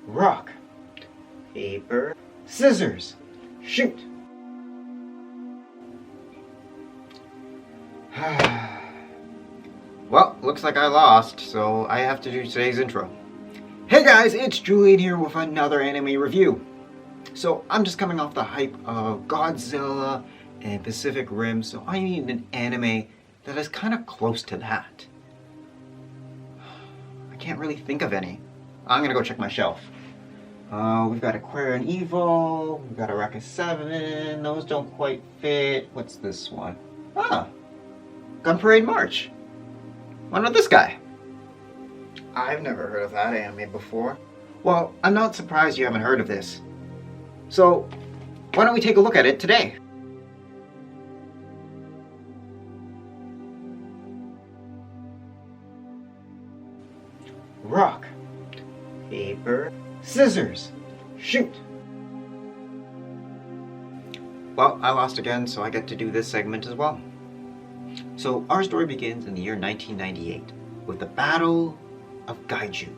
Rock, paper, scissors, shoot. Well, looks like I lost, so I have to do today's intro. Hey guys, it's Julian here with another anime review. So I'm just coming off the hype of Godzilla and Pacific Rim, so I need an anime that is kind of close to that. I can't really think of any. I'm gonna go check my shelf. We've got Aquarian Evil, we've got Araka 7, those don't quite fit. What's this one? Gunparade March. Why not this guy? I've never heard of that anime before. Well, I'm not surprised you haven't heard of this. So, why don't we take a look at it today? Rock, paper, scissors, shoot. Well, I lost again, so I get to do this segment as well. So our story begins in the year 1998 with the Battle of Gaiju.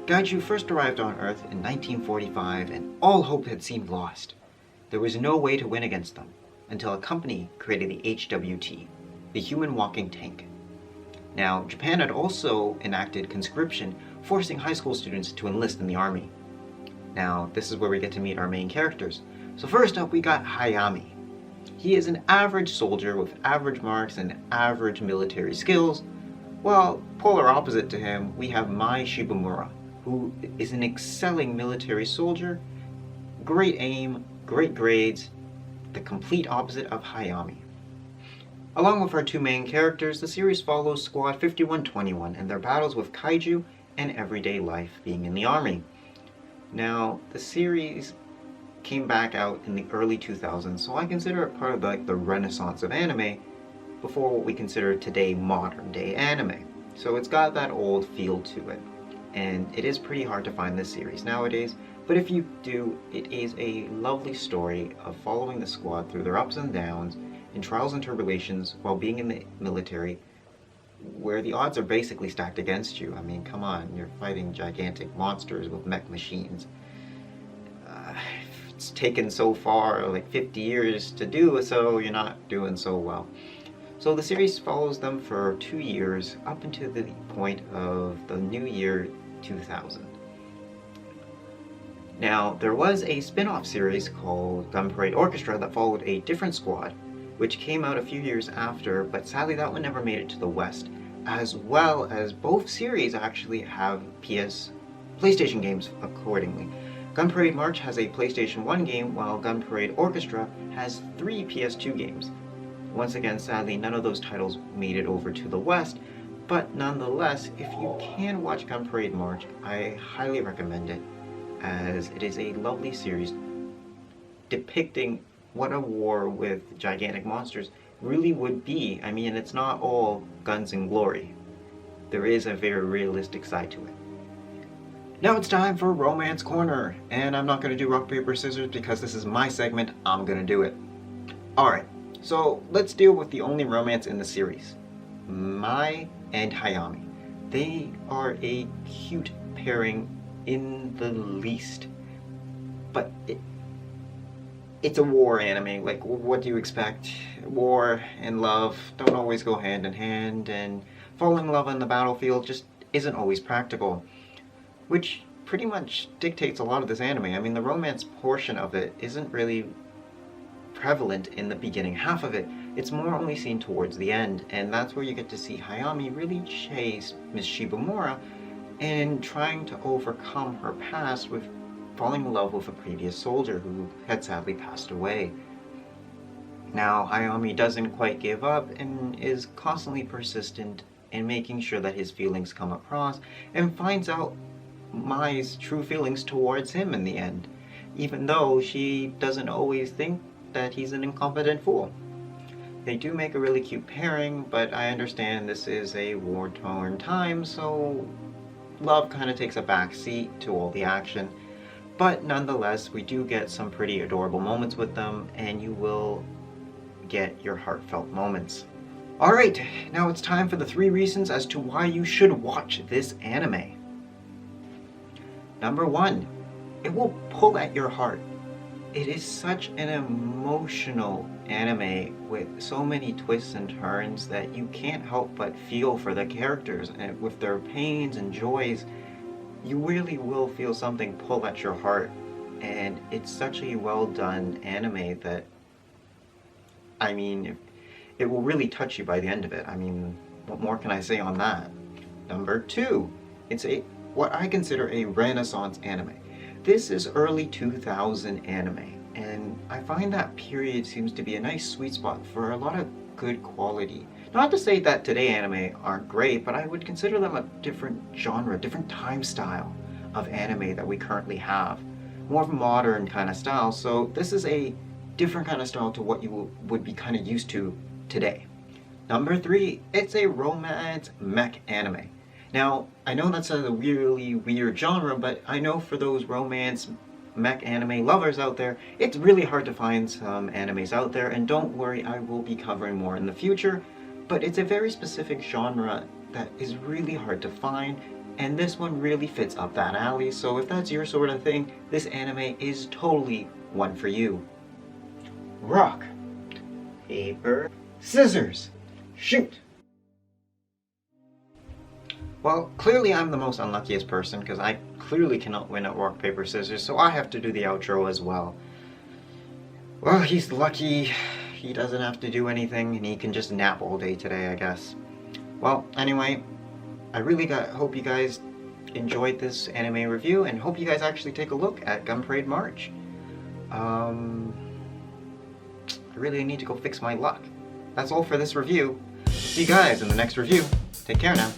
Gaiju first arrived on Earth in 1945 and all hope had seemed lost. There was no way to win against them until a company created the HWT, the Human Walking Tank. Now, Japan had also enacted conscription, forcing high school students to enlist in the army. Now, this is where we get to meet our main characters. So first up, we got Hayami. He is an average soldier with average marks and average military skills, while polar opposite to him, we have Mai Shibamura, who is an excelling military soldier, great aim, great grades, the complete opposite of Hayami. Along with our two main characters, the series follows Squad 5121 and their battles with kaiju and everyday life being in the army. Now, the series came back out in the early 2000s, so I consider it part of the renaissance of anime before what we consider today modern day anime. So it's got that old feel to it, and it is pretty hard to find this series nowadays, but if you do, it is a lovely story of following the squad through their ups and downs and trials and tribulations while being in the military, where the odds are basically stacked against you. I mean, come on, you're fighting gigantic monsters with mech machines. It's taken so far, like 50 years to do, so you're not doing so well. So the series follows them for 2 years, up until the point of the new year 2000. Now, there was a spin-off series called Gunparade Orchestra that followed a different squad, which came out a few years after, but sadly that one never made it to the West, as well as both series actually have PlayStation games accordingly. Gunparade March has a PlayStation 1 game, while Gunparade Orchestra has 3 PS2 games. Once again, sadly, none of those titles made it over to the West, but nonetheless, if you can watch Gunparade March, I highly recommend it, as it is a lovely series depicting what a war with gigantic monsters really would be. I mean, it's not all guns and glory. There is a very realistic side to it. Now it's time for Romance Corner, and I'm not going to do rock, paper, scissors because this is my segment, I'm going to do it. Alright, so let's deal with the only romance in the series. Mai and Hayami. They are a cute pairing in the least, but it's a war anime. Like, what do you expect? War and love don't always go hand in hand, and falling in love on the battlefield just isn't always practical, which pretty much dictates a lot of this anime. I mean, the romance portion of it isn't really prevalent in the beginning half of it. It's more only seen towards the end, and that's where you get to see Hayami really chase Miss Shibamura and trying to overcome her past with falling in love with a previous soldier who had sadly passed away. Now, Hayami doesn't quite give up and is constantly persistent in making sure that his feelings come across, and finds out Mai's true feelings towards him in the end, even though she doesn't always think that he's an incompetent fool. They do make a really cute pairing, but I understand this is a war-torn time, so love kind of takes a back seat to all the action. But nonetheless, we do get some pretty adorable moments with them, and you will get your heartfelt moments. Alright, now it's time for the 3 reasons as to why you should watch this anime. Number 1, it will pull at your heart. It is such an emotional anime with so many twists and turns that you can't help but feel for the characters, and with their pains and joys, you really will feel something pull at your heart. And it's such a well done anime that, I mean, it will really touch you by the end of it. I mean, what more can I say on that? Number 2, it's what I consider a Renaissance anime. This is early 2000 anime, and I find that period seems to be a nice sweet spot for a lot of good quality. Not to say that today anime aren't great, but I would consider them a different genre, different time style of anime that we currently have. More of a modern kind of style, so this is a different kind of style to what you would be kind of used to today. Number 3, it's a romance mech anime. Now, I know that's a really weird genre, but I know for those romance mech anime lovers out there, it's really hard to find some animes out there, and don't worry, I will be covering more in the future, but it's a very specific genre that is really hard to find, and this one really fits up that alley, so if that's your sort of thing, this anime is totally one for you. Rock, paper, scissors, shoot! Well, clearly I'm the most unluckiest person because I clearly cannot win at rock, paper, scissors, so I have to do the outro as well. Well, he's lucky he doesn't have to do anything and he can just nap all day today, I guess. Well, anyway, I really hope you guys enjoyed this anime review and hope you guys actually take a look at Gunparade March. I really need to go fix my luck. That's all for this review. See you guys in the next review. Take care now.